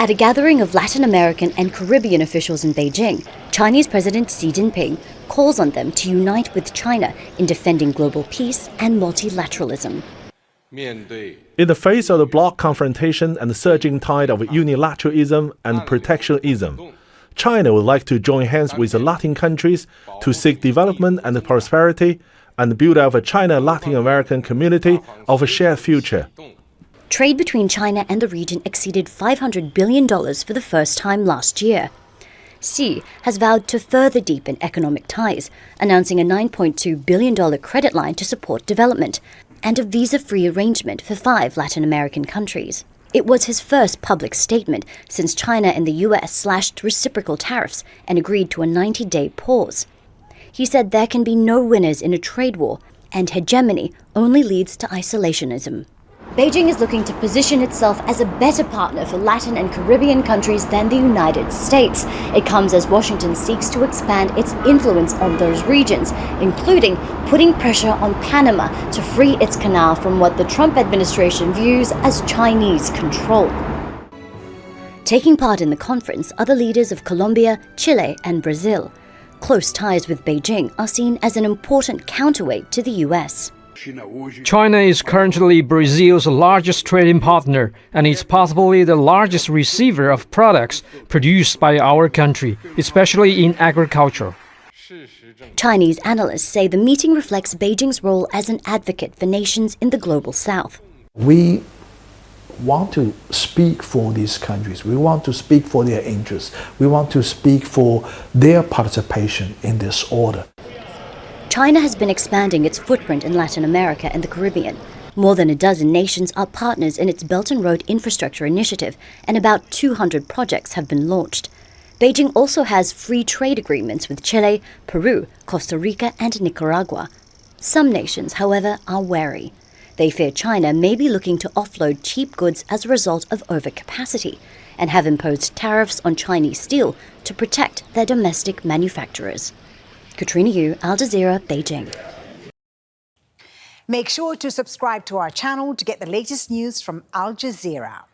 At a gathering of Latin American and Caribbean officials in Beijing, Chinese President Xi Jinping calls on them to unite with China in defending global peace and multilateralism. In the face of the bloc confrontation and the surging tide of unilateralism and protectionism, China would like to join hands with the Latin countries to seek development and prosperity and build up a China-Latin American community of a shared future. Trade between China and the region exceeded $500 billion for the first time last year. Xi has vowed to further deepen economic ties, announcing a $9.2 billion credit line to support development and a visa-free arrangement for 5 Latin American countries. It was his first public statement since China and the U.S. slashed reciprocal tariffs and agreed to a 90-day pause. He said there can be no winners in a trade war, and hegemony only leads to isolationism. Beijing is looking to position itself as a better partner for Latin and Caribbean countries than the United States. It comes as Washington seeks to expand its influence on those regions, including putting pressure on Panama to free its canal from what the Trump administration views as Chinese control. Taking part in the conference are the leaders of Colombia, Chile, and Brazil. Close ties with Beijing are seen as an important counterweight to the U.S. China is currently Brazil's largest trading partner and is possibly the largest receiver of products produced by our country, especially in agriculture. Chinese analysts say the meeting reflects Beijing's role as an advocate for nations in the global south. We want to speak for these countries. We want to speak for their interests. We want to speak for their participation in this order. China has been expanding its footprint in Latin America and the Caribbean. More than a dozen nations are partners in its Belt and Road Infrastructure Initiative, and about 200 projects have been launched. Beijing also has free trade agreements with Chile, Peru, Costa Rica, and Nicaragua. Some nations, however, are wary. They fear China may be looking to offload cheap goods as a result of overcapacity, and have imposed tariffs on Chinese steel to protect their domestic manufacturers. Katrina Yu, Al Jazeera, Beijing. Make sure to subscribe to our channel to get the latest news from Al Jazeera.